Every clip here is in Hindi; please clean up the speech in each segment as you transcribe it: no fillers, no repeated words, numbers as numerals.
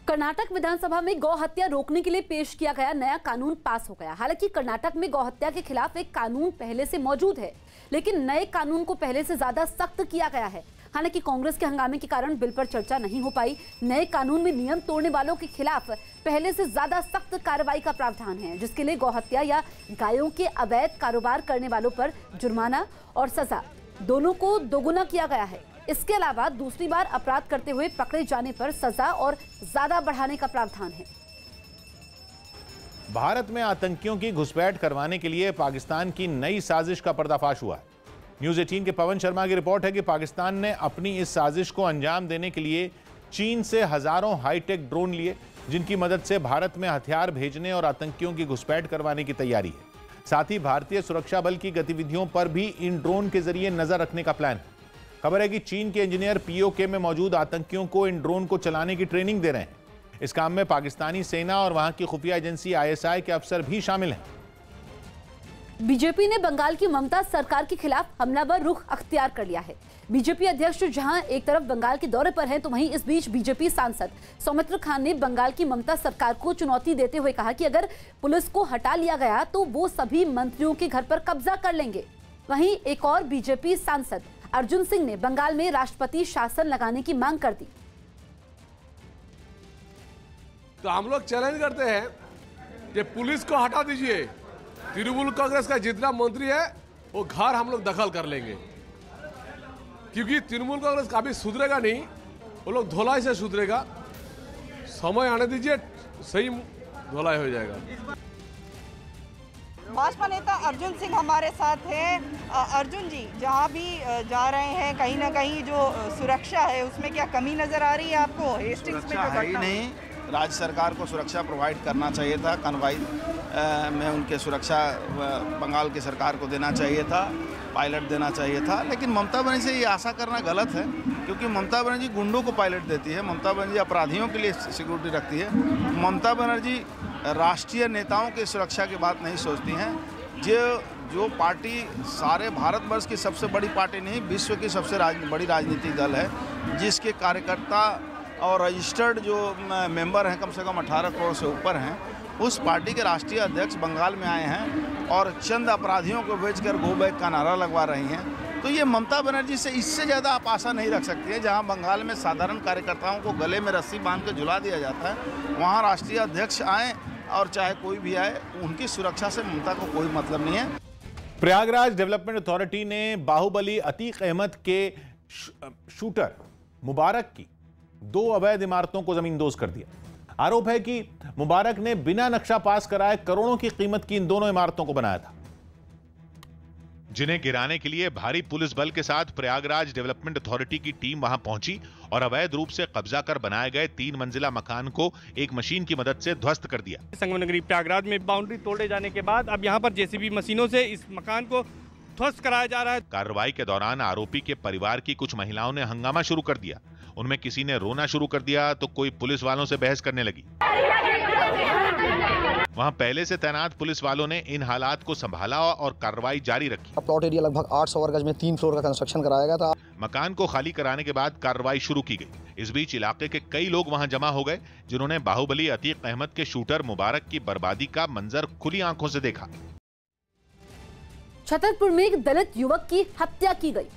कर्नाटक विधानसभा में गौ हत्या रोकने के लिए पेश किया गया नया कानून पास हो गया। हालांकि कर्नाटक में गौ हत्या के खिलाफ एक कानून पहले से मौजूद है, लेकिन नए कानून को पहले से ज्यादा सख्त किया गया है। हालांकि कांग्रेस के हंगामे के कारण बिल पर चर्चा नहीं हो पाई। नए कानून में नियम तोड़ने वालों के खिलाफ पहले से ज्यादा सख्त कार्रवाई का प्रावधान है, जिसके लिए गौ हत्या या गायों के अवैध कारोबार करने वालों पर जुर्माना और सजा दोनों को दोगुना किया गया है। इसके अलावा दूसरी बार अपराध करते हुए पकड़े जाने पर सजा और ज्यादा बढ़ाने का प्रावधान है। भारत में आतंकियों की घुसपैठ करवाने के लिए पाकिस्तान की नई साजिश का पर्दाफाश हुआ है। न्यूज़ 18 के पवन शर्मा की रिपोर्ट है कि पाकिस्तान ने अपनी इस साजिश को अंजाम देने के लिए चीन से हजारों हाईटेक ड्रोन लिए, जिनकी मदद से भारत में हथियार भेजने और आतंकियों की घुसपैठ करवाने की तैयारी है। साथ ही भारतीय सुरक्षा बल की गतिविधियों पर भी इन ड्रोन के जरिए नजर रखने का प्लान है। खबर है कि चीन के इंजीनियर पीओके में मौजूद आतंकियों को इन ड्रोन को चलाने की ट्रेनिंग दे रहे हैं। इस काम में पाकिस्तानी सेना और वहां की खुफिया एजेंसी आईएसआई के अफसर भी शामिल हैं। बीजेपी ने बंगाल की ममता सरकार के खिलाफ हमलावर रुख अख्तियार कर लिया है। बीजेपी अध्यक्ष जहां एक तरफ बंगाल के दौरे पर हैं, तो वहीं इस बीच बीजेपी सांसद सौमित्र खान ने बंगाल की ममता सरकार को चुनौती देते हुए कहा कि अगर पुलिस को हटा लिया गया तो वो सभी मंत्रियों के घर पर कब्जा कर लेंगे। वहीं एक और बीजेपी सांसद अर्जुन सिंह ने बंगाल में राष्ट्रपति शासन लगाने की मांग कर दी। तो हम लोग चैलेंज करते हैं कि पुलिस को हटा दीजिए, तृणमूल कांग्रेस का जितना मंत्री है वो घर हम लोग दखल कर लेंगे, क्योंकि तृणमूल कांग्रेस कभी सुधरेगा नहीं, वो लोग धोलाई से सुधरेगा। समय आने दीजिए, सही धोलाई हो जाएगा। भाजपा नेता अर्जुन सिंह हमारे साथ हैं। अर्जुन जी, जहाँ भी जा रहे हैं कहीं ना कहीं जो सुरक्षा है उसमें क्या कमी नजर आ रही है आपको? हेस्टिंग्स में है ही नहीं, राज्य सरकार को सुरक्षा प्रोवाइड करना चाहिए था। कन्वाई में उनके सुरक्षा बंगाल की सरकार को देना चाहिए था, पायलट देना चाहिए था। लेकिन ममता बनर्जी से ये आशा करना गलत है, क्योंकि ममता बनर्जी गुंडों को पायलट देती है, ममता बनर्जी अपराधियों के लिए सिक्योरिटी रखती है। ममता बनर्जी राष्ट्रीय नेताओं की सुरक्षा की बात नहीं सोचती हैं। जो पार्टी सारे भारतवर्ष की सबसे बड़ी पार्टी नहीं, विश्व की सबसे बड़ी राजनीतिक दल है, जिसके कार्यकर्ता और रजिस्टर्ड जो मेंबर हैं कम से कम 18 करोड़ से ऊपर हैं, उस पार्टी के राष्ट्रीय अध्यक्ष बंगाल में आए हैं और चंद अपराधियों को बेचकर गो बैक का नारा लगवा रही हैं। तो ये ममता बनर्जी से इससे ज़्यादा आप आशा नहीं रख सकती है। जहां बंगाल में साधारण कार्यकर्ताओं को गले में रस्सी बांध के झुला दिया जाता है, वहाँ राष्ट्रीय अध्यक्ष आए और चाहे कोई भी आए, उनकी सुरक्षा से ममता को कोई मतलब नहीं है। प्रयागराज डेवलपमेंट अथॉरिटी ने बाहुबली अतीक अहमद के शूटर मुबारक की 2 अवैध इमारतों को जमींदोज कर दिया। आरोप है कि मुबारक ने बिना नक्शा पास कराए करोड़ों की कीमत की इन दोनों इमारतों को बनाया था, जिन्हें गिराने के लिए भारी पुलिस बल के साथ प्रयागराज डेवलपमेंट अथॉरिटी की टीम वहां पहुंची और अवैध रूप से कब्जा कर बनाए गए 3 मंजिला मकान को एक मशीन की मदद से ध्वस्त कर दिया। संगम नगरी प्रयागराज में बाउंड्री तोड़े जाने के बाद अब यहां पर जेसीबी मशीनों से इस मकान को ध्वस्त कराया जा रहा है। कार्रवाई के दौरान आरोपी के परिवार की कुछ महिलाओं ने हंगामा शुरू कर दिया। उनमें किसी ने रोना शुरू कर दिया तो कोई पुलिस वालों से बहस करने लगी। वहां पहले से तैनात पुलिस वालों ने इन हालात को संभाला और कार्रवाई जारी रखी। प्लॉट एरिया लगभग 800 वर्ग गज में 3 फ्लोर का कंस्ट्रक्शन कराया गया था। मकान को खाली कराने के बाद कार्रवाई शुरू की गई। इस बीच इलाके के कई लोग वहां जमा हो गए, जिन्होंने बाहुबली अतीक अहमद के शूटर मुबारक की बर्बादी का मंजर खुली आंखों से देखा। छतरपुर में एक दलित युवक की हत्या की गई।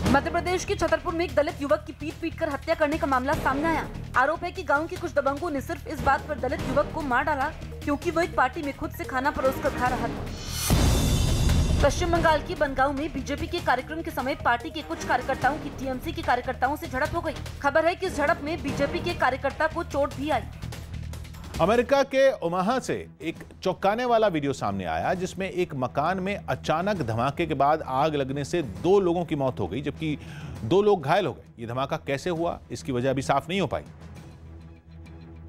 मध्य प्रदेश के छतरपुर में एक दलित युवक की पीट-पीट कर हत्या करने का मामला सामने आया। आरोप है कि गांव के कुछ दबंगों ने सिर्फ इस बात पर दलित युवक को मार डाला क्योंकि वो एक पार्टी में खुद से खाना परोसकर खा रहा था। पश्चिम बंगाल की बनगांव में बीजेपी के कार्यक्रम के समय पार्टी के कुछ कार्यकर्ताओं की टीएमसी के कार्यकर्ताओं से झड़प हो गई। खबर है कि इस झड़प में बीजेपी के कार्यकर्ता को चोट भी आई। अमेरिका के ओमाहा से एक चौंकाने वाला वीडियो सामने आया, जिसमें एक मकान में अचानक धमाके के बाद आग लगने से 2 लोगों की मौत हो गई, जबकि 2 लोग घायल हो गए। ये धमाका कैसे हुआ, इसकी वजह अभी साफ नहीं हो पाई,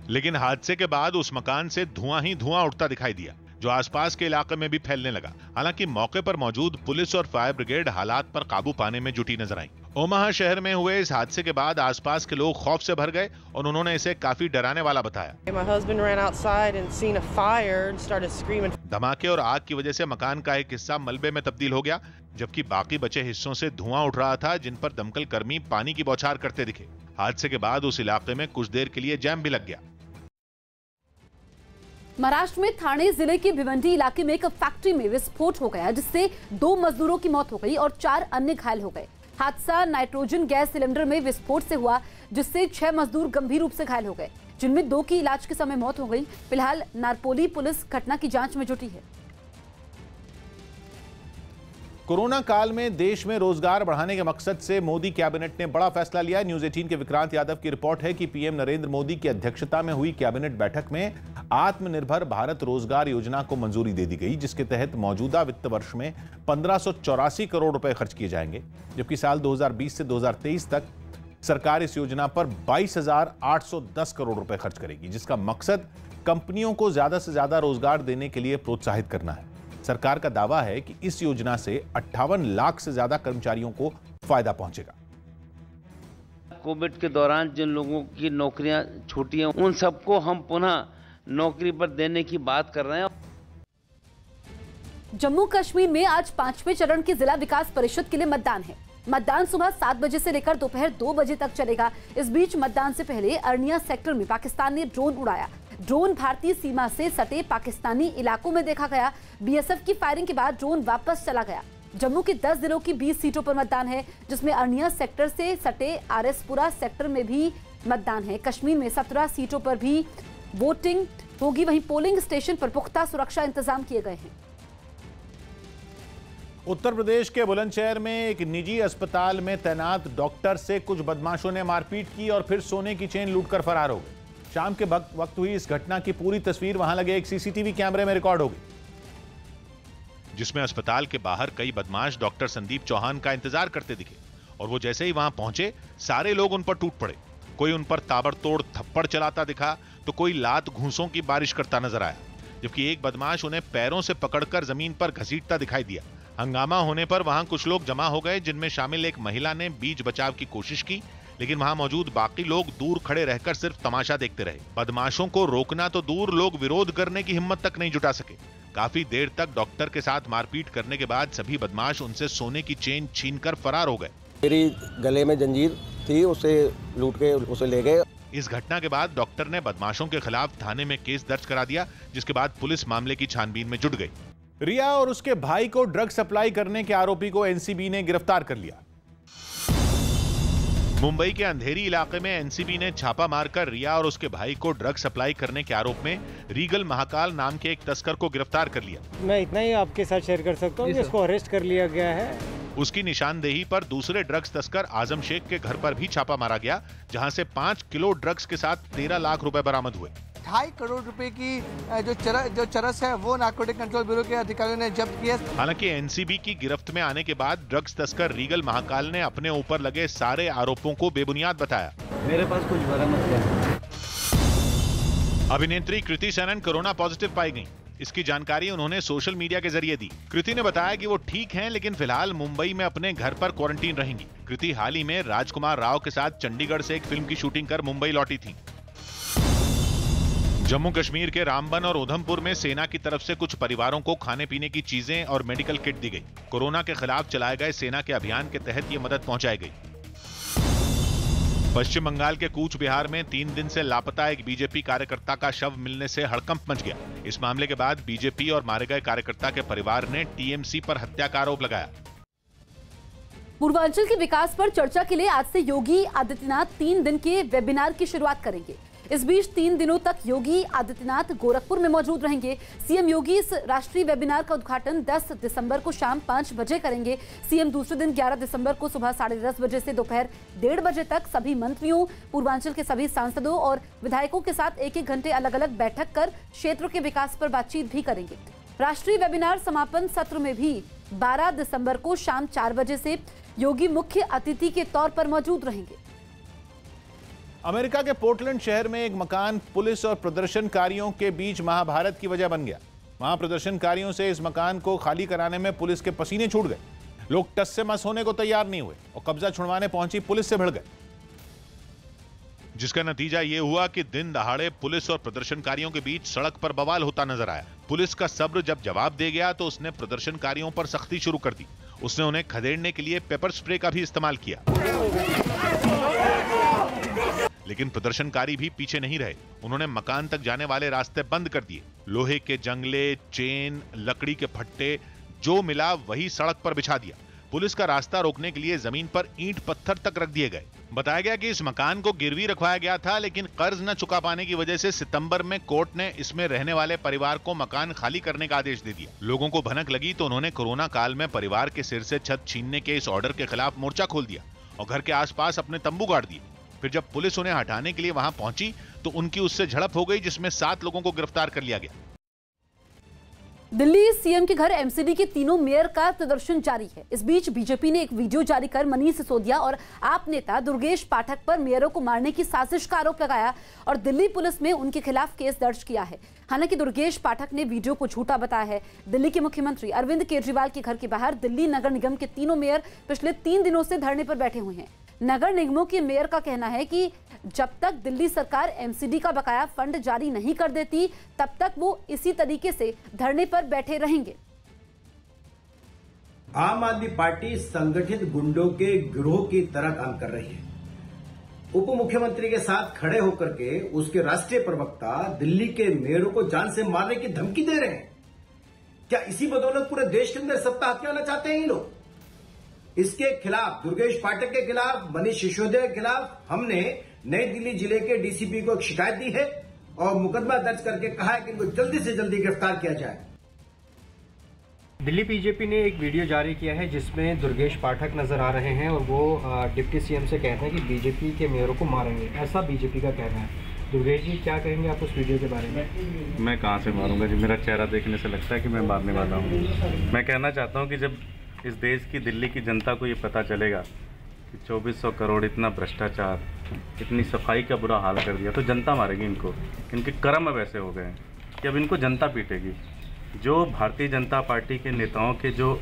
लेकिन हादसे के बाद उस मकान से धुआं ही धुआं उठता दिखाई दिया, जो आसपास के इलाके में भी फैलने लगा। हालांकि मौके पर मौजूद पुलिस और फायर ब्रिगेड हालात पर काबू पाने में जुटी नजर आई ओमाहा शहर में हुए इस हादसे के बाद आसपास के लोग खौफ से भर गए और उन्होंने इसे काफी डराने वाला बताया। My husband ran outside and seen a fire and started screaming. धमाके और आग की वजह से मकान का एक हिस्सा मलबे में तब्दील हो गया, जबकि बाकी बचे हिस्सों से धुआं उठ रहा था, जिन पर दमकल कर्मी पानी की बौछार करते दिखे। हादसे के बाद उस इलाके में कुछ देर के लिए जैम भी लग गया। महाराष्ट्र में ठाणे जिले के भिवंडी इलाके में एक फैक्ट्री में विस्फोट हो गया, जिससे 2 मजदूरों की मौत हो गई और 4 अन्य घायल हो गए। हादसा नाइट्रोजन गैस सिलेंडर में विस्फोट से हुआ, जिससे 6 मजदूर गंभीर रूप से घायल हो गए, जिनमें 2 की इलाज के समय मौत हो गई। फिलहाल नारपोली पुलिस घटना की जांच में जुटी है। कोरोना काल में देश में रोजगार बढ़ाने के मकसद से मोदी कैबिनेट ने बड़ा फैसला लिया। न्यूज 18 के विक्रांत यादव की रिपोर्ट है कि पीएम नरेंद्र मोदी की अध्यक्षता में हुई कैबिनेट बैठक में आत्मनिर्भर भारत रोजगार योजना को मंजूरी दे दी गई, जिसके तहत मौजूदा वित्त वर्ष में 1584 करोड़ रुपए खर्च किए जाएंगे, जबकि साल 2020 से 2023 तक सरकार इस योजना पर 22,810 करोड़ रुपए खर्च करेगी, जिसका मकसद कंपनियों को ज्यादा से ज्यादा रोजगार देने के लिए प्रोत्साहित करना है। सरकार का दावा है कि इस योजना से 58 लाख से ज्यादा कर्मचारियों को फायदा पहुंचेगा। कोविड के दौरान जिन लोगों की नौकरियां छूटी हैं, उन सबको हम पुनः नौकरी पर देने की बात कर रहे हैं। जम्मू कश्मीर में आज 5वें चरण की जिला विकास परिषद के लिए मतदान है। मतदान सुबह 7 बजे से लेकर दोपहर 2 बजे तक चलेगा। इस बीच मतदान से पहले अरनिया सेक्टर में पाकिस्तान ने ड्रोन उड़ाया। ड्रोन भारतीय सीमा से सटे पाकिस्तानी इलाकों में देखा गया। बीएसएफ की फायरिंग के बाद ड्रोन वापस चला गया। जम्मू की 10 जिलों की 20 सीटों पर मतदान है, जिसमें अरनिया सेक्टर से सटे आरएसपुरा सेक्टर में भी मतदान है। कश्मीर में 17 सीटों पर भी वोटिंग होगी। वहीं पोलिंग स्टेशन पर पुख्ता सुरक्षा इंतजाम किए गए हैं। उत्तर प्रदेश के बुलंदशहर में एक निजी अस्पताल में तैनात डॉक्टर से कुछ बदमाशों ने मारपीट की और फिर सोने की चेन लूटकर फरार हो गए। शाम के वक्त हुई इस घटना की पूरी तस्वीर वहां लगे एक सीसीटीवी कैमरे में रिकॉर्ड हो गई, जिसमें अस्पताल के बाहर कई बदमाश डॉक्टर संदीप चौहान का इंतजार करते दिखे और वो जैसे ही वहां पहुंचे सारे लोग उन पर टूट पड़े। कोई उन पर ताबड़तोड़ थप्पड़ चलाता दिखा तो कोई लात घूंसों की बारिश करता नजर आया, जबकि एक बदमाश उन्हें पैरों से पकड़कर जमीन पर घसीटता दिखाई दिया। हंगामा होने पर वहां कुछ लोग जमा हो गए, जिनमें शामिल एक महिला ने बीच बचाव की कोशिश की, लेकिन वहां मौजूद बाकी लोग दूर खड़े रहकर सिर्फ तमाशा देखते रहे। बदमाशों को रोकना तो दूर, लोग विरोध करने की हिम्मत तक नहीं जुटा सके। काफी देर तक डॉक्टर के साथ मारपीट करने के बाद सभी बदमाश उनसे सोने की चेन छीनकर फरार हो गए। मेरी गले में जंजीर थी, उसे लूट के उसे ले गए। इस घटना के बाद डॉक्टर ने बदमाशों के खिलाफ थाने में केस दर्ज करा दिया, जिसके बाद पुलिस मामले की छानबीन में जुट गई। रिया और उसके भाई को ड्रग सप्लाई करने के आरोपी को एनसीबी ने गिरफ्तार कर लिया। मुंबई के अंधेरी इलाके में एनसीबी ने छापा मारकर रिया और उसके भाई को ड्रग सप्लाई करने के आरोप में रीगल महाकाल नाम के एक तस्कर को गिरफ्तार कर लिया। मैं इतना ही आपके साथ शेयर कर सकता हूँ कि उसको अरेस्ट कर लिया गया है। उसकी निशानदेही पर दूसरे ड्रग्स तस्कर आजम शेख के घर पर भी छापा मारा गया, जहां से 5 किलो ड्रग्स के साथ 13 लाख रुपए बरामद हुए। 2.5 करोड़ रुपए की जो चरस है वो नार्कोटिक कंट्रोल ब्यूरो के अधिकारियों ने जब्त किया। हालांकि एनसीबी की गिरफ्त में आने के बाद ड्रग्स तस्कर रीगल महाकाल ने अपने ऊपर लगे सारे आरोपों को बेबुनियाद बताया। मेरे पास कुछ बरामद नहीं। अभिनेत्री कृति सेनन कोरोना पॉजिटिव पाई गई। इसकी जानकारी उन्होंने सोशल मीडिया के जरिए दी। कृति ने बताया कि वो ठीक हैं, लेकिन फिलहाल मुंबई में अपने घर पर क्वारंटीन रहेंगी। कृति हाल ही में राजकुमार राव के साथ चंडीगढ़ से एक फिल्म की शूटिंग कर मुंबई लौटी थी। जम्मू कश्मीर के रामबन और उधमपुर में सेना की तरफ से कुछ परिवारों को खाने पीने की चीजें और मेडिकल किट दी गई। कोरोना के खिलाफ चलाए गए सेना के अभियान के तहत ये मदद पहुंचाई गई। पश्चिम बंगाल के कूच बिहार में 3 दिन से लापता एक बीजेपी कार्यकर्ता का शव मिलने से हड़कंप मच गया। इस मामले के बाद बीजेपी और मारे गए कार्यकर्ता के परिवार ने टीएमसी पर हत्या का आरोप लगाया। पूर्वांचल के विकास पर चर्चा के लिए आज से योगी आदित्यनाथ 3 दिन के वेबिनार की शुरुआत करेंगे। इस बीच 3 दिनों तक योगी आदित्यनाथ गोरखपुर में मौजूद रहेंगे। सीएम योगी इस राष्ट्रीय वेबिनार का उद्घाटन 10 दिसंबर को शाम 5 बजे करेंगे। सीएम दूसरे दिन 11 दिसंबर को सुबह 10:30 बजे से दोपहर 1:30 बजे तक सभी मंत्रियों, पूर्वांचल के सभी सांसदों और विधायकों के साथ 1-1 घंटे अलग अलग बैठक कर क्षेत्र के विकास पर बातचीत भी करेंगे। राष्ट्रीय वेबिनार समापन सत्र में भी 12 दिसंबर को शाम 4 बजे से योगी मुख्य अतिथि के तौर पर मौजूद रहेंगे। अमेरिका के पोर्टलैंड शहर में एक मकान पुलिस और प्रदर्शनकारियों के बीच महाभारत की वजह बन गया। वहां प्रदर्शनकारियों से इस मकान को खाली कराने में पुलिस के पसीने छूट गए। लोग टस से मस होने को तैयार नहीं हुए और कब्जा छुड़वाने पहुंची पुलिस से भिड़ गए, जिसका नतीजा यह हुआ कि दिन दहाड़े पुलिस और प्रदर्शनकारियों के बीच सड़क पर बवाल होता नजर आया। पुलिस का सब्र जब जवाब दे गया तो उसने प्रदर्शनकारियों पर सख्ती शुरू कर दी। उसने उन्हें खदेड़ने के लिए पेपर स्प्रे का भी इस्तेमाल किया, लेकिन प्रदर्शनकारी भी पीछे नहीं रहे। उन्होंने मकान तक जाने वाले रास्ते बंद कर दिए। लोहे के जंगले, चेन, लकड़ी के फट्टे जो मिला वही सड़क पर बिछा दिया। पुलिस का रास्ता रोकने के लिए जमीन पर ईंट पत्थर तक रख दिए गए। बताया गया कि इस मकान को गिरवी रखवाया गया था, लेकिन कर्ज न चुका पाने की वजह से सितंबर में कोर्ट ने इसमें रहने वाले परिवार को मकान खाली करने का आदेश दे दिया। लोगों को भनक लगी तो उन्होंने कोरोना काल में परिवार के सिर से छत छीनने के इस ऑर्डर के खिलाफ मोर्चा खोल दिया और घर के आसपास अपने तंबू गाड़ दिए। फिर जब पुलिस उन्हें हटाने के लिए वहां पहुंची तो उनकी उससे झड़प हो गई, जिसमें 7 लोगों को गिरफ्तार कर लिया गया। दिल्ली सीएम के घर एमसीडी के तीनों मेयर का प्रदर्शन जारी है। इस बीच बीजेपी ने एक वीडियो जारी कर मनीष सिसोदिया और आप नेता दुर्गेश पाठक पर मेयरों को मारने की साजिश का आरोप लगाया और दिल्ली पुलिस में उनके खिलाफ केस दर्ज किया है। हालांकि दुर्गेश पाठक ने वीडियो को झूठा बताया है। दिल्ली के मुख्यमंत्री अरविंद केजरीवाल के घर के बाहर दिल्ली नगर निगम के तीनों मेयर पिछले 3 दिनों से धरने पर बैठे हुए हैं। नगर निगमों के मेयर का कहना है कि जब तक दिल्ली सरकार एमसीडी का बकाया फंड जारी नहीं कर देती तब तक वो इसी तरीके से धरने पर बैठे रहेंगे। आम आदमी पार्टी संगठित गुंडों के गिरोह की तरह काम कर रही है। उप मुख्यमंत्री के साथ खड़े होकर के उसके राष्ट्रीय प्रवक्ता दिल्ली के मेयरों को जान से मारने की धमकी दे रहे हैं। क्या इसी बदौलत पूरे देश के अंदर सत्ता हथियाना चाहते हैं ये लोग? इसके खिलाफ, दुर्गेश पाठक के खिलाफ, मनीष सिसोदिया के खिलाफ हमने नई दिल्ली जिले के डीसीपी को एक शिकायत दी है और मुकदमा दर्ज करके कहा है कि इनको जल्दी से जल्दी गिरफ्तार किया जाए। दिल्ली बीजेपी ने एक वीडियो जारी किया है जिसमें दुर्गेश पाठक नजर आ रहे हैं और वो डिप्टी सीएम से कहते हैं कि बीजेपी के मेयरों को मारेंगे, ऐसा बीजेपी का कहना है। दुर्गेश जी, क्या कहेंगे आप उस वीडियो के बारे में? मैं कहाँ से मारूंगा जी, मेरा चेहरा देखने से लगता है कि मैं मारने वाला हूँ। मैं कहना चाहता हूँ कि जब इस देश की, दिल्ली की जनता को ये पता चलेगा कि 2400 करोड़, इतना भ्रष्टाचार, इतनी सफाई का बुरा हाल कर दिया, तो जनता मारेगी इनको। इनके कर्म अब ऐसे हो गए हैं कि अब इनको जनता पीटेगी। जो भारतीय जनता पार्टी के नेताओं के जो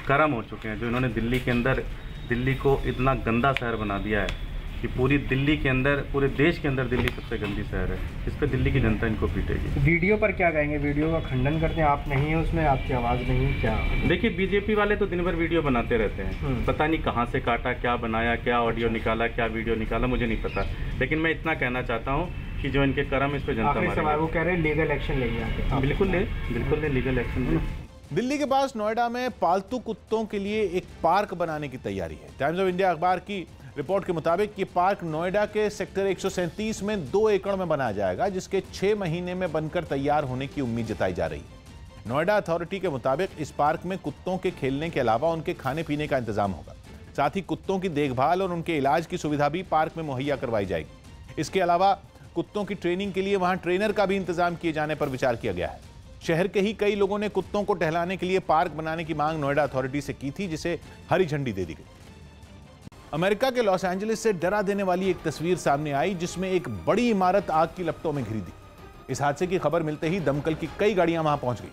कर्म हो चुके हैं, जो इन्होंने दिल्ली के अंदर, दिल्ली को इतना गंदा शहर बना दिया है कि पूरी दिल्ली के अंदर, पूरे देश के अंदर दिल्ली सबसे गंदी शहर है। इस पर दिल्ली की जनता इनको पीटेगी। वीडियो पर क्या कहेंगे? वीडियो का खंडन करते हैं, आप नहीं है उसमें, आपकी आवाज़ नहीं, क्या? देखिए, बीजेपी वाले तो दिन भर वीडियो बनाते रहते हैं, पता नहीं कहाँ से काटा, क्या बनाया, क्या ऑडियो निकाला, क्या वीडियो निकाला, मुझे नहीं पता। लेकिन मैं इतना कहना चाहता हूँ कि जो इनके कर्म, इस पर जनता मारेगी। वो कह रहे हैं लीगल एक्शन लेंगे। बिल्कुल ले लीगल एक्शन ले। दिल्ली के पास नोएडा में पालतू कुत्तों के लिए एक पार्क बनाने की तैयारी है। टाइम्स ऑफ इंडिया अखबार की रिपोर्ट के मुताबिक ये पार्क नोएडा के सेक्टर 137 में 2 एकड़ में बनाया जाएगा, जिसके 6 महीने में बनकर तैयार होने की उम्मीद जताई जा रही है। नोएडा अथॉरिटी के मुताबिक इस पार्क में कुत्तों के खेलने के अलावा उनके खाने पीने का इंतजाम होगा। साथ ही कुत्तों की देखभाल और उनके इलाज की सुविधा भी पार्क में मुहैया करवाई जाएगी। इसके अलावा कुत्तों की ट्रेनिंग के लिए वहां ट्रेनर का भी इंतजाम किए जाने पर विचार किया गया है। शहर के ही कई लोगों ने कुत्तों को टहलाने के लिए पार्क बनाने की मांग नोएडा अथॉरिटी से की थी, जिसे हरी झंडी दे दी गई। अमेरिका के लॉस एंजलिस से डरा देने वाली एक तस्वीर सामने आई, जिसमें एक बड़ी इमारत आग की लपटों में घिरी थी। इस हादसे की खबर मिलते ही दमकल की कई गाड़ियां वहां पहुंच गई,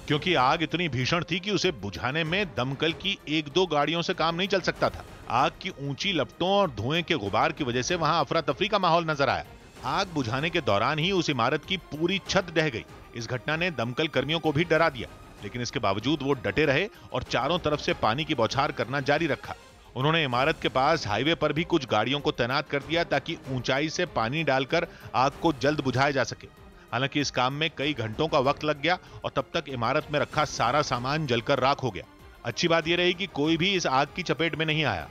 क्योंकि आग इतनी भीषण थी कि उसे बुझाने में दमकल की 1-2 गाड़ियों से काम नहीं चल सकता था। आग की ऊंची लपटों और धुएं के गुबार की वजह से वहां अफरा तफरी का माहौल नजर आया। आग बुझाने के दौरान ही उस इमारत की पूरी छत ढह गई। इस घटना ने दमकल कर्मियों को भी डरा दिया, लेकिन इसके बावजूद वो डटे रहे और चारों तरफ से पानी की बौछार करना जारी रखा। उन्होंने इमारत के पास हाईवे पर भी कुछ गाड़ियों को तैनात कर दिया ताकि ऊंचाई से पानी डालकर आग को जल्द बुझाया जा सके। हालांकि इस काम में कई घंटों का वक्त लग गया और तब तक इमारत में रखा सारा सामान जलकर राख हो गया। अच्छी बात यह रही कि कोई भी इस आग की चपेट में नहीं आया।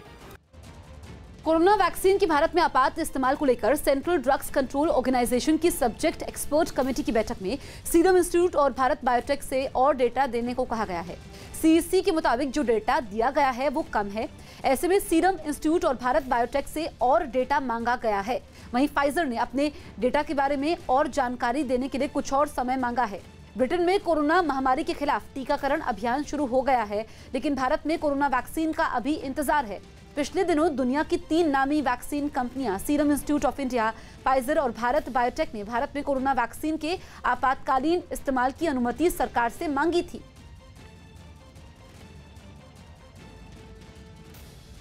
कोरोना वैक्सीन की भारत में आपात इस्तेमाल को लेकर सेंट्रल ड्रग्स कंट्रोल ऑर्गेनाइजेशन की सब्जेक्ट एक्सपर्ट कमेटी की बैठक में सीरम इंस्टीट्यूट और भारत बायोटेक से और डेटा देने को कहा गया है। सीईसी के मुताबिक जो डेटा दिया गया है वो कम है। ऐसे में सीरम इंस्टीट्यूट और भारत बायोटेक से और डेटा मांगा गया है। वहीं फाइजर ने अपने डेटा के बारे में और जानकारी देने के लिए कुछ और समय मांगा है। ब्रिटेन में कोरोना महामारी के खिलाफ टीकाकरण अभियान शुरू हो गया है, लेकिन भारत में कोरोना वैक्सीन का अभी इंतजार है। पिछले दिनों दुनिया की 3 नामी वैक्सीन कंपनियां serum institute of India, Pfizer और भारत बायोटेक ने भारत में कोरोना वैक्सीन के आपातकालीन इस्तेमाल की अनुमति सरकार से मांगी थी।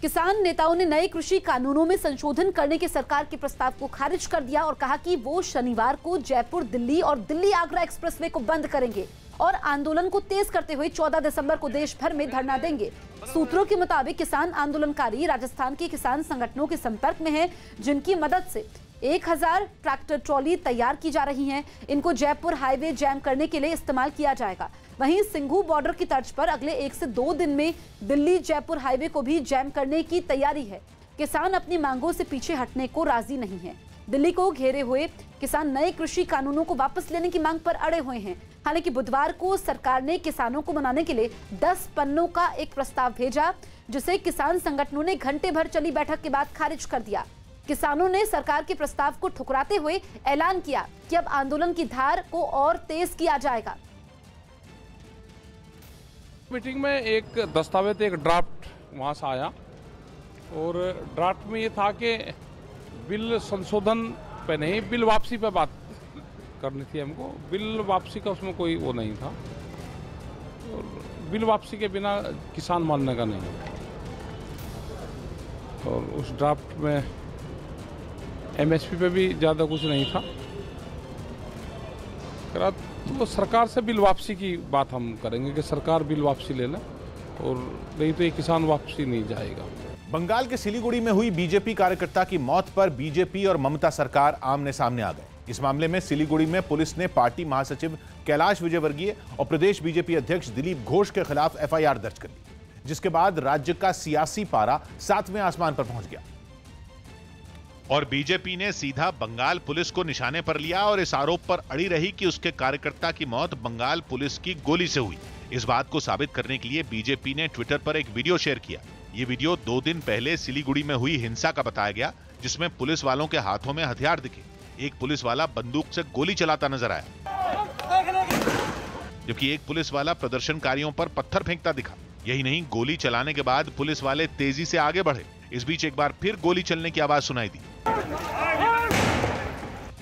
किसान नेताओं ने नए कृषि कानूनों में संशोधन करने के सरकार के प्रस्ताव को खारिज कर दिया और कहा कि वो शनिवार को जयपुर दिल्ली और दिल्ली आगरा एक्सप्रेसवे को बंद करेंगे और आंदोलन को तेज करते हुए 14 दिसंबर को देश भर में धरना देंगे। सूत्रों के मुताबिक किसान आंदोलनकारी राजस्थान के किसान संगठनों के संपर्क में हैं, जिनकी मदद से 1000 ट्रैक्टर ट्रॉली तैयार की जा रही हैं। इनको जयपुर हाईवे जैम करने के लिए इस्तेमाल किया जाएगा। वहीं सिंघू बॉर्डर की तर्ज पर अगले 1 से 2 दिन में दिल्ली जयपुर हाईवे को भी जैम करने की तैयारी है। किसान अपनी मांगों से पीछे हटने को राजी नहीं है। दिल्ली को घेरे हुए किसान नए कृषि कानूनों को वापस लेने की मांग पर अड़े हुए हैं। हालांकि बुधवार को सरकार ने किसानों को मनाने के लिए 10 पन्नों का एक प्रस्ताव भेजा, जिसे किसान संगठनों ने घंटे भर चली बैठक के बाद खारिज कर दिया। किसानों ने सरकार के प्रस्ताव को ठुकराते हुए ऐलान किया कि अब आंदोलन की धार को और तेज किया जाएगा। मीटिंग में एक दस्तावेज, एक ड्राफ्ट वहां से आया और ड्राफ्ट में ये था कि बिल संशोधन पे नहीं, बिल वापसी पे बात करनी थी हमको। बिल वापसी का उसमें कोई वो नहीं था और बिल वापसी के बिना किसान मानने का नहीं। और उस ड्राफ्ट में एमएसपी पे भी ज़्यादा कुछ नहीं था। तो सरकार से बिल वापसी की बात हम करेंगे कि सरकार बिल वापसी ले ले, और नहीं तो ये किसान वापसी नहीं जाएगा। बंगाल के सिलीगुड़ी में हुई बीजेपी कार्यकर्ता की मौत पर बीजेपी और ममता सरकार आमने सामने आ गए। इस मामले में सिलीगुड़ी में पुलिस ने पार्टी महासचिव कैलाश विजयवर्गीय और प्रदेश बीजेपी अध्यक्ष दिलीप घोष के खिलाफ एफआईआर दर्ज कर ली, जिसके बाद राज्य का सियासी पारा 7वें आसमान पर पहुंच गया और बीजेपी ने सीधा बंगाल पुलिस को निशाने पर लिया और इस आरोप पर अड़ी रही कि उसके कार्यकर्ता की मौत बंगाल पुलिस की गोली से हुई। इस बात को साबित करने के लिए बीजेपी ने ट्विटर पर एक वीडियो शेयर किया। ये वीडियो 2 दिन पहले सिलीगुड़ी में हुई हिंसा का बताया गया, जिसमें पुलिस वालों के हाथों में हथियार दिखे। एक पुलिस वाला बंदूक से गोली चलाता नजर आया, जबकि एक पुलिस वाला प्रदर्शनकारियों पर पत्थर फेंकता दिखा। यही नहीं, गोली चलाने के बाद पुलिस वाले तेजी से आगे बढ़े। इस बीच एक बार फिर गोली चलने की आवाज सुनाई दी,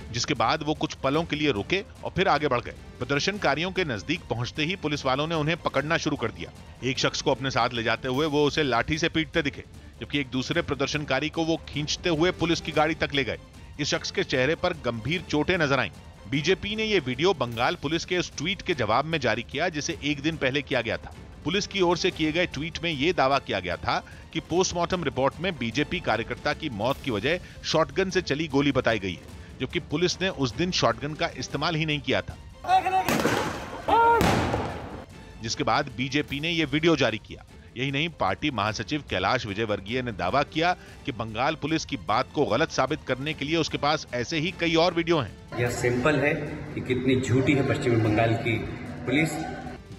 जिसके बाद वो कुछ पलों के लिए रुके और फिर आगे बढ़ गए। प्रदर्शनकारियों के नजदीक पहुंचते ही पुलिस वालों ने उन्हें पकड़ना शुरू कर दिया। एक शख्स को अपने साथ ले जाते हुए वो उसे लाठी से पीटते दिखे, जबकि एक दूसरे प्रदर्शनकारी को वो खींचते हुए पुलिस की गाड़ी तक ले गए। इस शख्स के चेहरे पर गंभीर चोटें नजर आईं। बीजेपी ने ये वीडियो बंगाल पुलिस के उस ट्वीट के जवाब में जारी किया, जिसे 1 दिन पहले किया गया था। पुलिस की ओर से किए गए ट्वीट में यह दावा किया गया था कि पोस्टमार्टम रिपोर्ट में बीजेपी कार्यकर्ता की मौत की वजह शॉटगन से चली गोली बताई गई है, जबकि पुलिस ने उस दिन शॉटगन का इस्तेमाल ही नहीं किया था। जिसके बाद बीजेपी ने यह वीडियो जारी किया। यही नहीं, पार्टी महासचिव कैलाश विजयवर्गीय ने दावा किया कि बंगाल पुलिस की बात को गलत साबित करने के लिए उसके पास ऐसे ही कई और वीडियो हैं। यह सिंपल है कि कितनी झूठी है पश्चिमी बंगाल की पुलिस।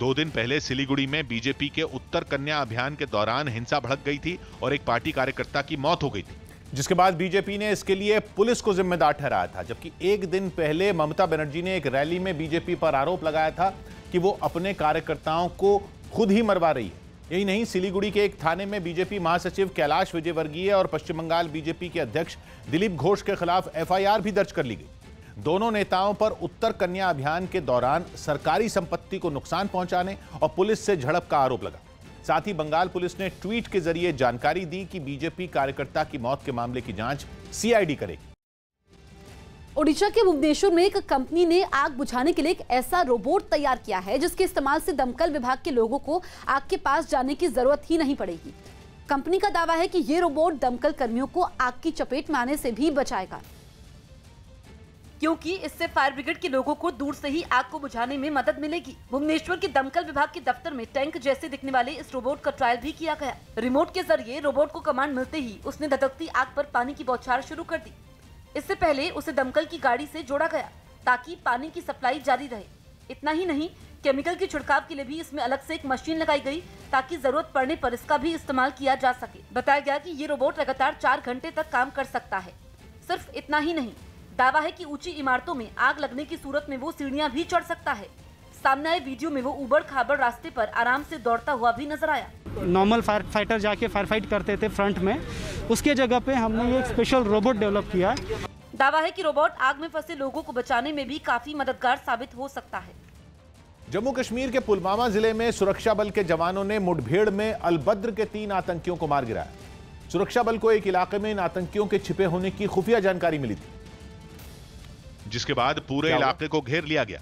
2 दिन पहले सिलीगुड़ी में बीजेपी के उत्तर कन्या अभियान के दौरान हिंसा भड़क गई थी और एक पार्टी कार्यकर्ता की मौत हो गई थी, जिसके बाद बीजेपी ने इसके लिए पुलिस को जिम्मेदार ठहराया था। जबकि 1 दिन पहले ममता बनर्जी ने एक रैली में बीजेपी पर आरोप लगाया था कि वो अपने कार्यकर्ताओं को खुद ही मरवा रही है। यही नहीं, सिलीगुड़ी के एक थाने में बीजेपी महासचिव कैलाश विजयवर्गीय और पश्चिम बंगाल बीजेपी के अध्यक्ष दिलीप घोष के खिलाफ एफआईआर भी दर्ज कर ली गई। दोनों नेताओं पर उत्तर कन्या अभियान के दौरान सरकारी संपत्ति को नुकसान पहुंचाने और पुलिस से झड़प का आरोप लगा। साथ ही बंगाल पुलिस ने ट्वीट के जरिए जानकारी दी कि बीजेपी कार्यकर्ता की मौत के मामले की जांच सीआईडी करेगी। ओडिशा के भुवनेश्वर में एक कंपनी ने आग बुझाने के लिए एक ऐसा रोबोट तैयार किया है, जिसके इस्तेमाल से दमकल विभाग के लोगों को आग के पास जाने की जरूरत ही नहीं पड़ेगी। कंपनी का दावा है कि ये रोबोट दमकल कर्मियों को आग की चपेट में आने से भी बचाएगा, क्योंकि इससे फायर ब्रिगेड के लोगों को दूर से ही आग को बुझाने में मदद मिलेगी। भुवनेश्वर के दमकल विभाग के दफ्तर में टैंक जैसे दिखने वाले इस रोबोट का ट्रायल भी किया गया। रिमोट के जरिए रोबोट को कमांड मिलते ही उसने धधकती आग पर पानी की बौछार शुरू कर दी। इससे पहले उसे दमकल की गाड़ी से जोड़ा गया ताकि पानी की सप्लाई जारी रहे। इतना ही नहीं, केमिकल के छिड़काव के लिए भी इसमें अलग से एक मशीन लगाई गई ताकि जरूरत पड़ने पर इसका भी इस्तेमाल किया जा सके। बताया गया कि ये रोबोट लगातार 4 घंटे तक काम कर सकता है। सिर्फ इतना ही नहीं, दावा है कि ऊंची इमारतों में आग लगने की सूरत में वो सीढ़ियां भी चढ़ सकता है। सामने आए वीडियो में वो उबड़ खाबड़ रास्ते पर आराम से दौड़ता हुआ भी नजर आया। नॉर्मल फायर फाइटर जाके फायर फाइट करते थे फ्रंट में, उसके जगह पे हमने ये एक स्पेशल रोबोट डेवलप किया। दावा है कि रोबोट आग में फंसे लोगों को बचाने में भी काफी मददगार साबित हो सकता है। जम्मू कश्मीर के पुलवामा जिले में सुरक्षा बल के जवानों ने मुठभेड़ में अलबद्र के 3 आतंकियों को मार गिराया। सुरक्षा बल को एक इलाके में इन आतंकियों के छिपे होने की खुफिया जानकारी मिली थी, जिसके बाद पूरे इलाके को घेर लिया गया।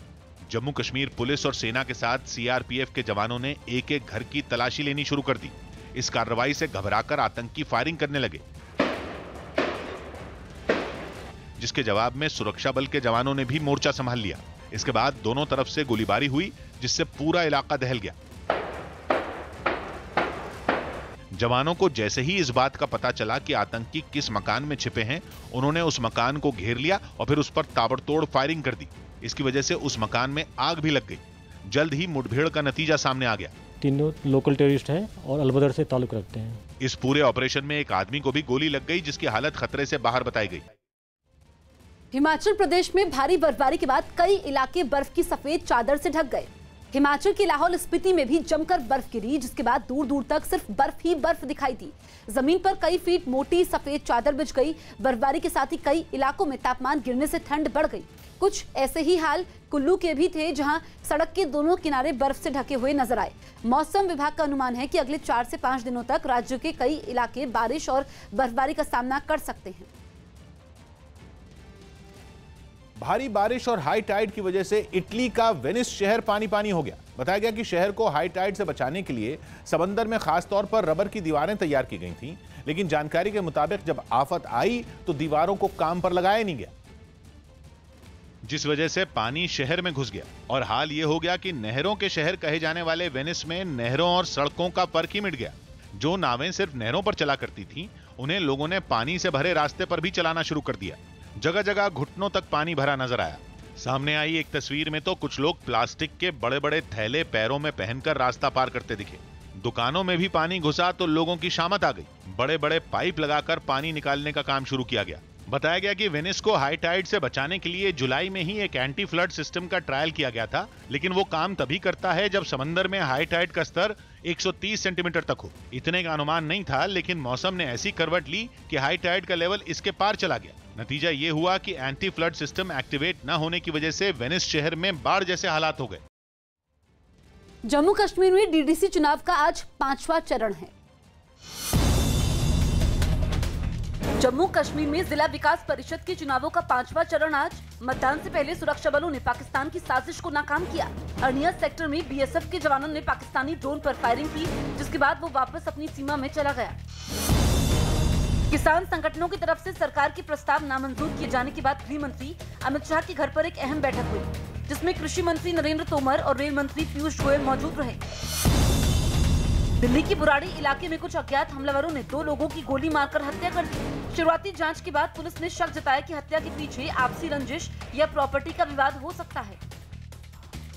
जम्मू कश्मीर पुलिस और सेना के साथ सीआरपीएफ के जवानों ने एक एक घर की तलाशी लेनी शुरू कर दी। इस कार्रवाई से घबराकर आतंकी फायरिंग करने लगे, जिसके जवाब में सुरक्षा बल के जवानों ने भी मोर्चा संभाल लिया। इसके बाद दोनों तरफ से गोलीबारी हुई, जिससे पूरा इलाका दहल गया। जवानों को जैसे ही इस बात का पता चला कि आतंकी किस मकान में छिपे हैं, उन्होंने उस मकान को घेर लिया और फिर उस पर ताबड़तोड़ फायरिंग कर दी। इसकी वजह से उस मकान में आग भी लग गई। जल्द ही मुठभेड़ का नतीजा सामने आ गया। तीनों लोकल टेररिस्ट हैं और अलबदर से ताल्लुक रखते हैं। इस पूरे ऑपरेशन में एक आदमी को भी गोली लग गई, जिसकी हालत खतरे से बाहर बताई गई। हिमाचल प्रदेश में भारी बर्फबारी के बाद कई इलाके बर्फ की सफेद चादर से ढक गए। हिमाचल के लाहौल स्पीति में भी जमकर बर्फ गिरी, जिसके बाद दूर दूर तक सिर्फ बर्फ ही बर्फ दिखाई दी। जमीन पर कई फीट मोटी सफेद चादर बिछ गई। बर्फबारी के साथ ही कई इलाकों में तापमान गिरने से ठंड बढ़ गई। कुछ ऐसे ही हाल कुल्लू के भी थे, जहां सड़क के दोनों किनारे बर्फ से ढके हुए नजर आए। मौसम विभाग का अनुमान है कि अगले 4 से 5 दिनों तक राज्य के कई इलाके बारिश और बर्फबारी का सामना कर सकते हैं। भारी बारिश और हाई टाइड की वजह से इटली का वेनिस शहर पानी पानी हो गया। बताया गया कि शहर को हाई टाइड से बचाने के लिए समंदर में खास तौर पर रबर की दीवारें तैयार की गई थीं, लेकिन जानकारी के मुताबिक जब आफत आई तो दीवारों को काम पर लगाया नहीं गया, जिस वजह से पानी शहर में घुस गया। और हाल यह हो गया कि नहरों के शहर कहे जाने वाले वेनिस में नहरों और सड़कों का फर्क ही मिट गया। जो नावें सिर्फ नहरों पर चला करती थीं, उन्हें लोगों ने पानी से भरे रास्ते पर भी चलाना शुरू कर दिया। जगह जगह घुटनों तक पानी भरा नजर आया। सामने आई एक तस्वीर में तो कुछ लोग प्लास्टिक के बड़े बड़े थैले पैरों में पहनकर रास्ता पार करते दिखे। दुकानों में भी पानी घुसा तो लोगों की शामत आ गई। बड़े बड़े पाइप लगाकर पानी निकालने का काम शुरू किया गया। बताया गया कि वेनिस को हाई टाइड से बचाने के लिए जुलाई में ही एक एंटी फ्लड सिस्टम का ट्रायल किया गया था, लेकिन वो काम तभी करता है जब समंदर में हाई टाइड का स्तर 130 सेंटीमीटर तक हो। इतने का अनुमान नहीं था, लेकिन मौसम ने ऐसी करवट ली कि हाई टाइड का लेवल इसके पार चला गया। नतीजा ये हुआ कि एंटी फ्लड सिस्टम एक्टिवेट न होने की वजह से वेनिस शहर में बाढ़ जैसे हालात हो गए। जम्मू कश्मीर में डीडीसी चुनाव का आज 5वां चरण है। जम्मू कश्मीर में जिला विकास परिषद के चुनावों का 5वां चरण आज। मतदान से पहले सुरक्षा बलों ने पाकिस्तान की साजिश को नाकाम किया। अरनिया सेक्टर में बीएसएफ के जवानों ने पाकिस्तानी ड्रोन पर फायरिंग की, जिसके बाद वो वापस अपनी सीमा में चला गया। किसान संगठनों की तरफ से सरकार के प्रस्ताव नामंजूर किए जाने के बाद गृह मंत्री अमित शाह के घर पर एक अहम बैठक हुई, जिसमें कृषि मंत्री नरेंद्र तोमर और रेल मंत्री पीयूष गोयल मौजूद रहे। दिल्ली की बुराड़ी इलाके में कुछ अज्ञात हमलावरों ने 2 लोगों की गोली मारकर हत्या कर दी। शुरुआती जांच के बाद पुलिस ने शक जताया कि हत्या के पीछे आपसी रंजिश या प्रॉपर्टी का विवाद हो सकता है।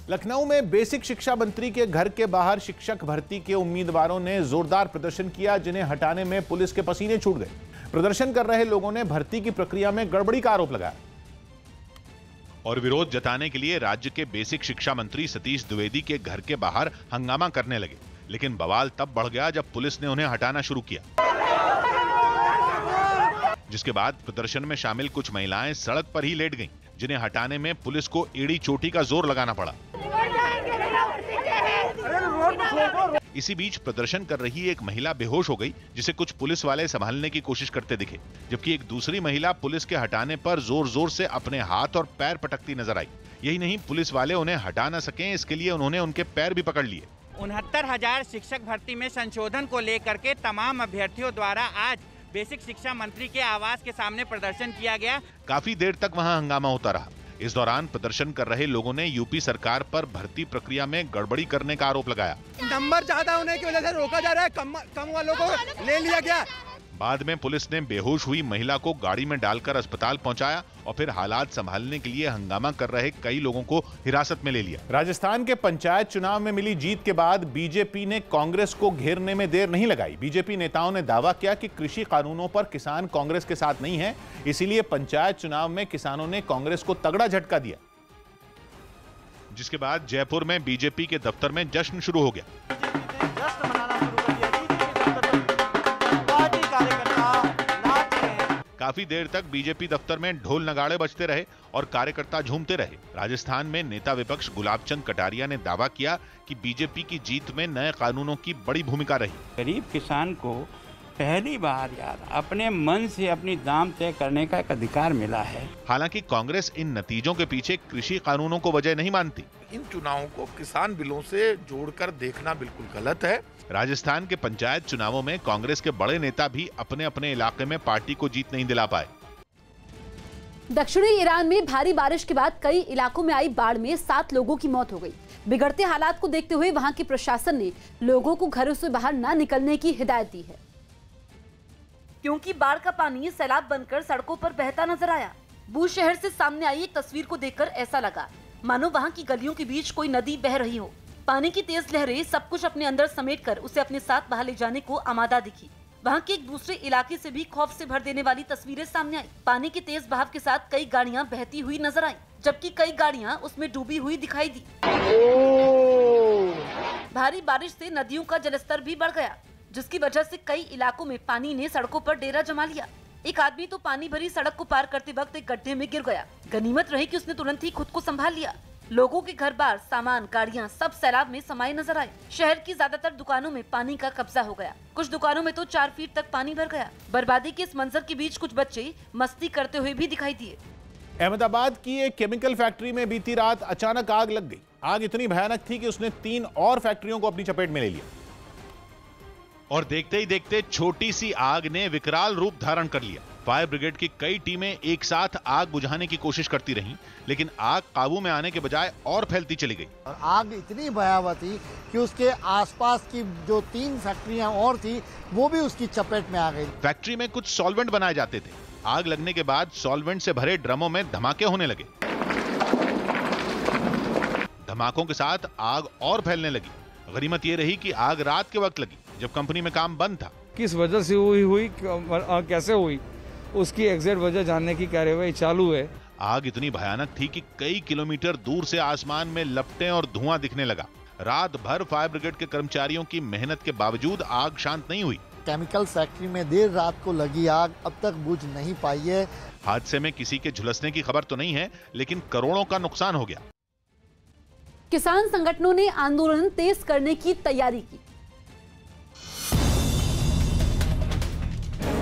लखनऊ में बेसिक शिक्षा मंत्री के घर के बाहर शिक्षक भर्ती के उम्मीदवारों ने जोरदार प्रदर्शन किया, जिन्हें हटाने में पुलिस के पसीने छूट गए। प्रदर्शन कर रहे लोगों ने भर्ती की प्रक्रिया में गड़बड़ी का आरोप लगाया और विरोध जताने के लिए राज्य के बेसिक शिक्षा मंत्री सतीश द्विवेदी के घर के बाहर हंगामा करने लगे। लेकिन बवाल तब बढ़ गया जब पुलिस ने उन्हें हटाना शुरू किया, जिसके बाद प्रदर्शन में शामिल कुछ महिलाएं सड़क पर ही लेट गईं, जिन्हें हटाने में पुलिस को एड़ी चोटी का जोर लगाना पड़ा। इसी बीच प्रदर्शन कर रही एक महिला बेहोश हो गई, जिसे कुछ पुलिस वाले संभालने की कोशिश करते दिखे, जबकि एक दूसरी महिला पुलिस के हटाने पर जोर जोर से अपने हाथ और पैर पटकती नजर आई। यही नहीं, पुलिस वाले उन्हें हटा न सकें, इसके लिए उन्होंने उनके पैर भी पकड़ लिए। 69,000 शिक्षक भर्ती में संशोधन को लेकर के तमाम अभ्यर्थियों द्वारा आज बेसिक शिक्षा मंत्री के आवास के सामने प्रदर्शन किया गया। काफी देर तक वहां हंगामा होता रहा। इस दौरान प्रदर्शन कर रहे लोगों ने यूपी सरकार पर भर्ती प्रक्रिया में गड़बड़ी करने का आरोप लगाया। नंबर ज्यादा होने की वजह से रोका जा रहा है, कम वालों को ले लिया गया। बाद में पुलिस ने बेहोश हुई महिला को गाड़ी में डालकर अस्पताल पहुंचाया और फिर हालात संभालने के लिए हंगामा कर रहे कई लोगों को हिरासत में ले लिया। राजस्थान के पंचायत चुनाव में मिली जीत के बाद बीजेपी ने कांग्रेस को घेरने में देर नहीं लगाई। बीजेपी नेताओं ने दावा किया कि कृषि कानूनों पर किसान कांग्रेस के साथ नहीं है, इसीलिए पंचायत चुनाव में किसानों ने कांग्रेस को तगड़ा झटका दिया। जिसके बाद जयपुर में बीजेपी के दफ्तर में जश्न शुरू हो गया। काफी देर तक बीजेपी दफ्तर में ढोल नगाड़े बजते रहे और कार्यकर्ता झूमते रहे। राजस्थान में नेता विपक्ष गुलाबचंद कटारिया ने दावा किया कि बीजेपी की जीत में नए कानूनों की बड़ी भूमिका रही। गरीब किसान को पहली बार यार अपने मन से अपनी दाम तय करने का एक अधिकार मिला है। हालांकि कांग्रेस इन नतीजों के पीछे कृषि कानूनों को वजह नहीं मानती। इन चुनावों को किसान बिलों से जोड़कर देखना बिल्कुल गलत है। राजस्थान के पंचायत चुनावों में कांग्रेस के बड़े नेता भी अपने अपने इलाके में पार्टी को जीत नहीं दिला पाए। दक्षिणी ईरान में भारी बारिश के बाद कई इलाकों में आई बाढ़ में 7 लोगों की मौत हो गई। बिगड़ते हालात को देखते हुए वहां के प्रशासन ने लोगों को घरों से बाहर न निकलने की हिदायत दी है, क्योंकि बाढ़ का पानी सैलाब बनकर सड़कों पर बहता नजर आया। बूशहर से सामने आई एक तस्वीर को देखकर ऐसा लगा मानो वहां की गलियों के बीच कोई नदी बह रही हो। पानी की तेज लहरें सब कुछ अपने अंदर समेटकर उसे अपने साथ बहा ले जाने को आमादा दिखी। वहां के एक दूसरे इलाके से भी खौफ से भर देने वाली तस्वीरें सामने आई। पानी के तेज बहाव के साथ कई गाड़ियां बहती हुई नजर आई, जबकि कई गाड़ियां उसमें डूबी हुई दिखाई दी। भारी बारिश से नदियों का जलस्तर भी बढ़ गया, जिसकी वजह से कई इलाकों में पानी ने सड़कों पर डेरा जमा लिया। एक आदमी तो पानी भरी सड़क को पार करते वक्त एक गड्ढे में गिर गया। गनीमत रही कि उसने तुरंत ही खुद को संभाल लिया। लोगों के घर बार, सामान, गाड़ियां सब सैलाब में समाये नजर आए। शहर की ज्यादातर दुकानों में पानी का कब्जा हो गया। कुछ दुकानों में तो 4 फीट तक पानी भर गया। बर्बादी के इस मंजर के बीच कुछ बच्चे मस्ती करते हुए भी दिखाई दिए। अहमदाबाद की एक केमिकल फैक्ट्री में बीती रात अचानक आग लग गई। आग इतनी भयानक थी कि उसने 3 और फैक्ट्रियों को अपनी चपेट में ले लिया और देखते ही देखते छोटी सी आग ने विकराल रूप धारण कर लिया। फायर ब्रिगेड की कई टीमें एक साथ आग बुझाने की कोशिश करती रहीं, लेकिन आग काबू में आने के बजाय और फैलती चली गई। और आग इतनी भयावह थी कि उसके आसपास की जो 3 फैक्ट्रियां और थी वो भी उसकी चपेट में आ गई। फैक्ट्री में कुछ सॉल्वेंट बनाए जाते थे। आग लगने के बाद सॉल्वेंट से भरे ड्रमों में धमाके होने लगे। धमाकों के साथ आग और फैलने लगी। गनीमत ये रही कि आग रात के वक्त लगी, जब कंपनी में काम बंद था। किस वजह से हुई कैसे हुई, उसकी एग्जैक्ट वजह जानने की कार्यवाही चालू है। आग इतनी भयानक थी कि कई किलोमीटर दूर से आसमान में लपटें और धुआं दिखने लगा। रात भर फायर ब्रिगेड के कर्मचारियों की मेहनत के बावजूद आग शांत नहीं हुई। केमिकल फैक्ट्री में देर रात को लगी आग अब तक बुझ नहीं पाई है। हादसे में किसी के झुलसने की खबर तो नहीं है, लेकिन करोड़ों का नुकसान हो गया। किसान संगठनों ने आंदोलन तेज करने की तैयारी की।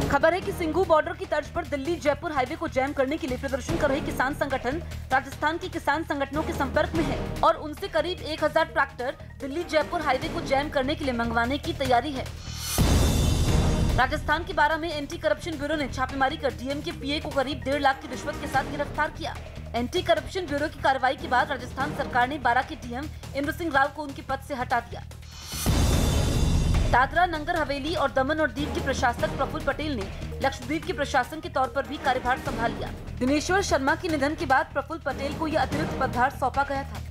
खबर है कि सिंघू बॉर्डर की तर्ज पर दिल्ली जयपुर हाईवे को जैम करने के लिए प्रदर्शन कर रहे किसान संगठन राजस्थान के किसान संगठनों के संपर्क में है और उनसे करीब 1000 ट्रैक्टर दिल्ली जयपुर हाईवे को जैम करने के लिए मंगवाने की तैयारी है। राजस्थान के 12 में एंटी करप्शन ब्यूरो ने छापेमारी कर डीएम के पीए को करीब 1.5 लाख की रिश्वत के साथ गिरफ्तार किया। एंटी करप्शन ब्यूरो की कार्रवाई के बाद राजस्थान सरकार ने 12 के डीएम इंद्र सिंह राव को उनके पद से हटा दिया। दादरा नगर हवेली और दमन और दीव के प्रशासक प्रफुल्ल पटेल ने लक्षद्वीप के प्रशासन के तौर पर भी कार्यभार संभाल लिया। दिनेश्वर शर्मा के निधन के बाद प्रफुल्ल पटेल को यह अतिरिक्त पदभार सौंपा गया था।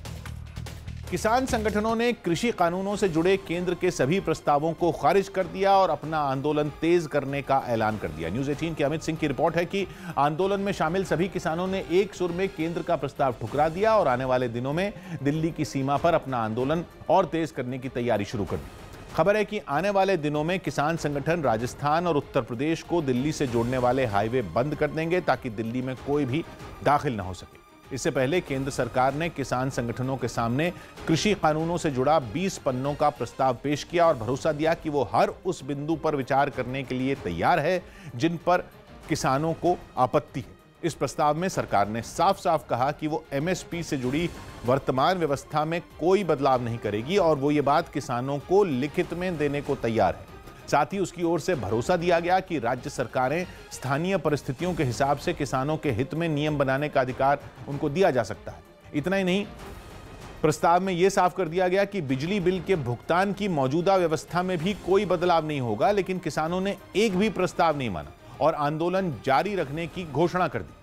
किसान संगठनों ने कृषि कानूनों से जुड़े केंद्र के सभी प्रस्तावों को खारिज कर दिया और अपना आंदोलन तेज करने का ऐलान कर दिया। न्यूज़ 18 के अमित सिंह की रिपोर्ट है कि आंदोलन में शामिल सभी किसानों ने एक सुर में केंद्र का प्रस्ताव ठुकरा दिया और आने वाले दिनों में दिल्ली की सीमा पर अपना आंदोलन और तेज करने की तैयारी शुरू कर दी। खबर है कि आने वाले दिनों में किसान संगठन राजस्थान और उत्तर प्रदेश को दिल्ली से जोड़ने वाले हाईवे बंद कर देंगे ताकि दिल्ली में कोई भी दाखिल न हो सके। इससे पहले केंद्र सरकार ने किसान संगठनों के सामने कृषि कानूनों से जुड़ा 20 पन्नों का प्रस्ताव पेश किया और भरोसा दिया कि वो हर उस बिंदु पर विचार करने के लिए तैयार है जिन पर किसानों को आपत्ति है। इस प्रस्ताव में सरकार ने साफ साफ कहा कि वो एमएसपी से जुड़ी वर्तमान व्यवस्था में कोई बदलाव नहीं करेगी और वो ये बात किसानों को लिखित में देने को तैयार है। साथ ही उसकी ओर से भरोसा दिया गया कि राज्य सरकारें स्थानीय परिस्थितियों के हिसाब से किसानों के हित में नियम बनाने का अधिकार उनको दिया जा सकता है। इतना ही नहीं, प्रस्ताव में यह साफ कर दिया गया कि बिजली बिल के भुगतान की मौजूदा व्यवस्था में भी कोई बदलाव नहीं होगा, लेकिन किसानों ने एक भी प्रस्ताव नहीं माना और आंदोलन जारी रखने की घोषणा कर दी।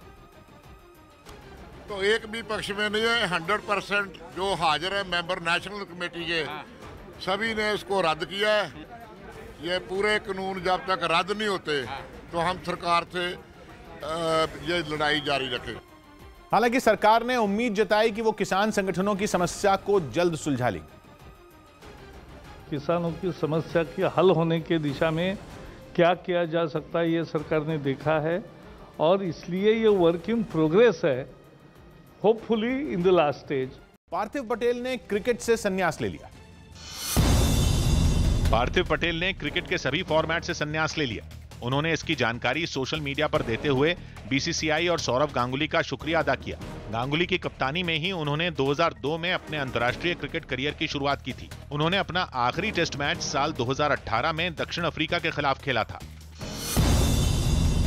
तो एक भी पक्ष में नहीं है। 100% जो हाजिर है मेंबर नेशनल कमेटी के सभी ने इसको रद्द किया है। ये पूरे कानून जब तक रद्द नहीं होते तो हम सरकार से ये लड़ाई जारी रखेंगे। हालांकि सरकार ने उम्मीद जताई कि वो किसान संगठनों की समस्या को जल्द सुलझा लेगी। किसानों की समस्या के हल होने की दिशा में क्या किया जा सकता है ये सरकार ने देखा है और इसलिए ये वर्क इन प्रोग्रेस है, hopefully in the last stage. Parthiv Patel ने क्रिकेट से संन्यास ले लिया। पार्थिव पटेल ने क्रिकेट के सभी फॉर्मेट से संन्यास ले लिया। उन्होंने इसकी जानकारी सोशल मीडिया पर देते हुए बीसीसीआई और सौरव गांगुली का शुक्रिया अदा किया। गांगुली की कप्तानी में ही उन्होंने 2002 में अपने अंतर्राष्ट्रीय क्रिकेट करियर की शुरुआत की थी। उन्होंने अपना आखिरी टेस्ट मैच साल 2018 में दक्षिण अफ्रीका के खिलाफ खेला था।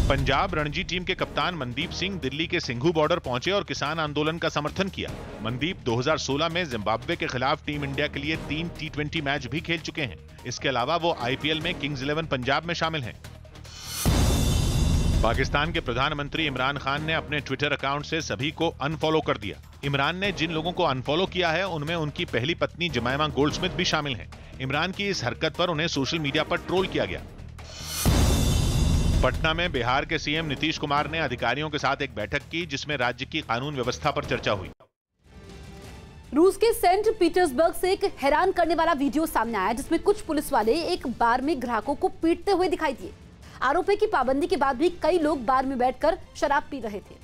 पंजाब रणजी टीम के कप्तान मनदीप सिंह दिल्ली के सिंघू बॉर्डर पहुंचे और किसान आंदोलन का समर्थन किया। मनदीप 2016 में जिम्बाब्वे के खिलाफ टीम इंडिया के लिए 3 T20 मैच भी खेल चुके हैं। इसके अलावा वो IPL में किंग्स 11 पंजाब में शामिल हैं। पाकिस्तान के प्रधानमंत्री इमरान खान ने अपने ट्विटर अकाउंट से सभी को अनफॉलो कर दिया। इमरान ने जिन लोगों को अनफॉलो किया है उनमें उनकी पहली पत्नी जमाइमा गोल्डस्मिथ भी शामिल हैं। इमरान की इस हरकत पर उन्हें सोशल मीडिया पर ट्रोल किया गया। पटना में बिहार के सीएम नीतीश कुमार ने अधिकारियों के साथ एक बैठक की जिसमें राज्य की कानून व्यवस्था पर चर्चा हुई। रूस के सेंट पीटर्सबर्ग से एक हैरान करने वाला वीडियो सामने आया जिसमें कुछ पुलिस वाले एक बार में ग्राहकों को पीटते हुए दिखाई दिए। आरोप है कि पाबंदी के बाद भी कई लोग बार में बैठकर शराब पी रहे थे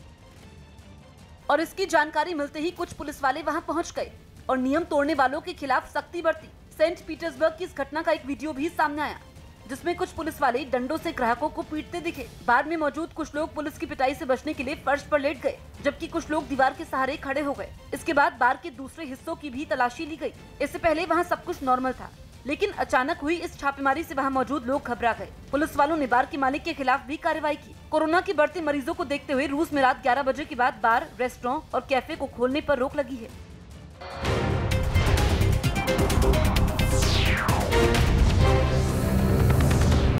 और इसकी जानकारी मिलते ही कुछ पुलिस वाले वहां पहुंच गए और नियम तोड़ने वालों के खिलाफ सख्ती बरती। सेंट पीटर्सबर्ग की इस घटना का एक वीडियो भी सामने आया जिसमें कुछ पुलिस वाले डंडों से ग्राहकों को पीटते दिखे। बार में मौजूद कुछ लोग पुलिस की पिटाई से बचने के लिए फर्श पर लेट गए जबकि कुछ लोग दीवार के सहारे खड़े हो गए। इसके बाद बार के दूसरे हिस्सों की भी तलाशी ली गई। इससे पहले वहां सब कुछ नॉर्मल था, लेकिन अचानक हुई इस छापेमारी से वहां मौजूद लोग घबरा गए। पुलिस वालों ने बार के मालिक के खिलाफ भी कार्रवाई की। कोरोना के बढ़ते मरीजों को देखते हुए रूस में रात 11 बजे के बाद बार, रेस्टोरेंट और कैफे को खोलने पर रोक लगी है।